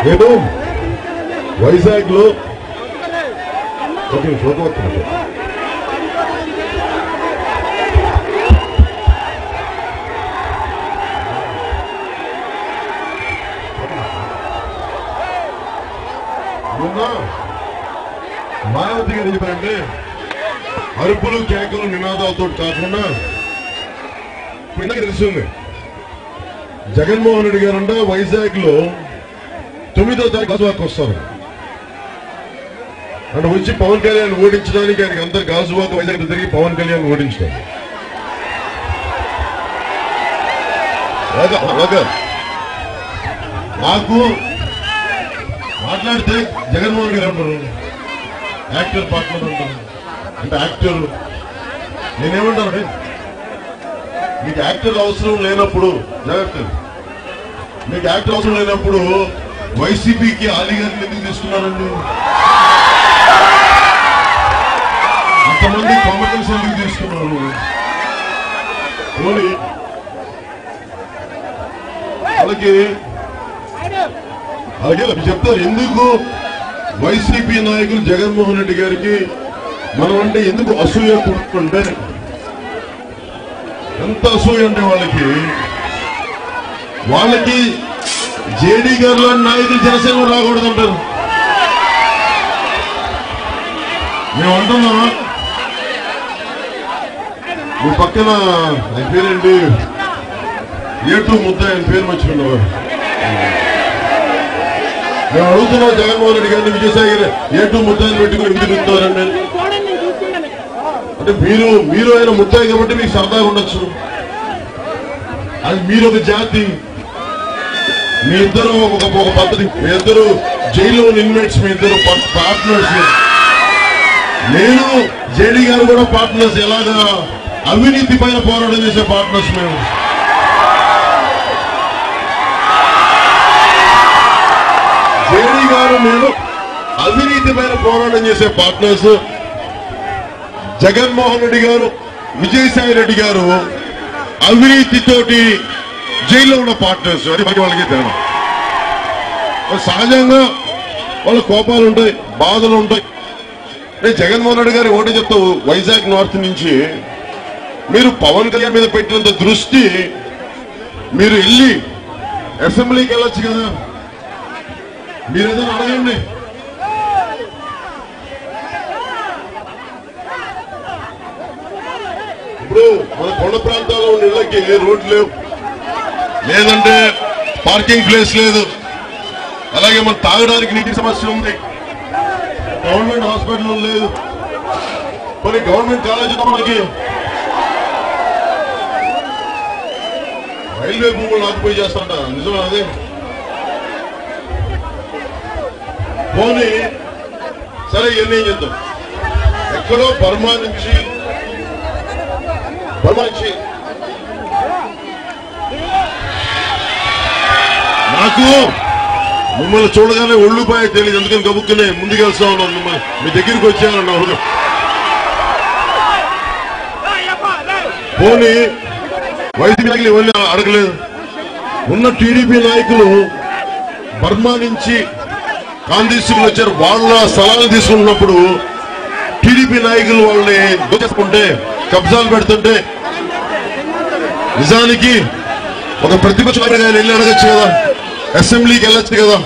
నేను వైజాగ్ లో మొన్న మాయావతి గారు చెప్పారంటే అరుపులు కేకలు నినాదాలతో కాకుండా ఇప్పుడు తెలుస్తుంది జగన్మోహన్ రెడ్డి గారంట వైజాగ్ లో 9వ తారీఖు గాజువాక్ వస్తారు అంటే వచ్చి పవన్ కళ్యాణ్ ఓడించడానికి ఆయనకి అందరు గాజువాక్ వైజాగ్ తిరిగి పవన్ కళ్యాణ్ ఓడించడం నాకు మాట్లాడితే జగన్మోహన్ గారు అంటారు యాక్టర్ పార్ట్నర్ అంటారు అంటే యాక్టర్ నేనేమంటాను మీకు యాక్టర్ అవసరం లేనప్పుడు జాగ్రత్త మీకు యాక్టర్ అవసరం లేనప్పుడు వైసీపీకి ఆలీ గారిని ఎందుకు తీసుకున్నారండి అంతమంది కాంపిటెన్స్ ఎందుకు తీసుకున్నారు అలాగే చెప్తారు ఎందుకు వైసీపీ నాయకులు జగన్మోహన్ రెడ్డి గారికి మనం అంటే ఎందుకు అసూయ పుట్టుకుంటే ఎంత అసూయ అంటే వాళ్ళకి జేడీ గారు నాయకులు జనసేన రాకూడదంటారు మేము అంటున్నామా మీ పక్కన ఆయన పేరేంటి ఏటూ ముద్ద ఆయన పేరు మర్చిపోయినవారు మేము అడుగుతున్నాం జగన్మోహన్ రెడ్డి గారిని విజయసాయి గారు ఏటూ ముద్దాయిని పెట్టుకుని విధిస్తున్నారండి అంటే మీరు ఆయన ముద్దాయి కాబట్టి మీకు సరదాగా ఉండొచ్చు అది మీరు ఒక జాతి మీ ఇద్దరు ఒక పద్ధతి మీ ఇద్దరు జైల్లో ఇన్మేట్స్ మీ ఇద్దరు పార్ట్నర్స్ నేను జేడీ గారు కూడా పార్ట్నర్స్ ఎలాగా అవినీతి పైన పోరాటం చేసే పార్ట్నర్స్ మేము జేడీ గారు నేను అవినీతి పైన పోరాటం చేసే పార్ట్నర్స్ జగన్మోహన్ రెడ్డి గారు విజయసాయి రెడ్డి గారు అవినీతితోటి జైల్లో ఉన్న పార్ట్నర్స్ అది మనకి వాళ్ళకి తేడా సహజంగా వాళ్ళ కోపాలు ఉంటాయి బాధలు ఉంటాయి నేను జగన్మోహన్ రెడ్డి గారు ఒకటే చెప్తావు వైజాగ్ నార్త్ నుంచి మీరు పవన్ కళ్యాణ్ మీద పెట్టినంత దృష్టి మీరు వెళ్ళి అసెంబ్లీకి వెళ్ళొచ్చు కదా మీరు ఏదైనా అడగండి ఇప్పుడు మన కొండ ప్రాంతాల్లో ఉన్న ఇళ్ళకి రోడ్లు లేవు లేదంటే పార్కింగ్ ప్లేస్ లేదు అలాగే మన తాగడానికి నీటి సమస్య ఉంది గవర్నమెంట్ హాస్పిటల్ లేదు కొన్ని గవర్నమెంట్ కాలేజీ మనకి రైల్వే భూములు ఆక్యుపై చేస్తాంట నిజమే అదే పోనీ సరే ఇవన్నీ ఏం చేద్దాం ఎక్కడో బర్మా నుంచి నాకు మిమ్మల్ని చూడగానే ఒళ్ళుపాయ తెలియదు ఎందుకని గబుక్కునే ముందుకెళ్తా ఉన్నాను మిమ్మల్ని మీ దగ్గరికి వచ్చానన్నా పోనీ వైసీపీ ఇవన్నీ అడగలేదు ఉన్న టీడీపీ నాయకులు బర్మా నుంచి కాంగ్రెస్లు వచ్చారు వాళ్ళ స్థలాలు తీసుకున్నప్పుడు టీడీపీ నాయకులు వాళ్ళని దోచేసుకుంటే కబ్జాలు పెడుతుంటే నిజానికి ఒక ప్రతిపక్ష నాయకుడిగా వెళ్ళి అడగచ్చు కదా అసెంబ్లీకి వెళ్ళొచ్చు కదా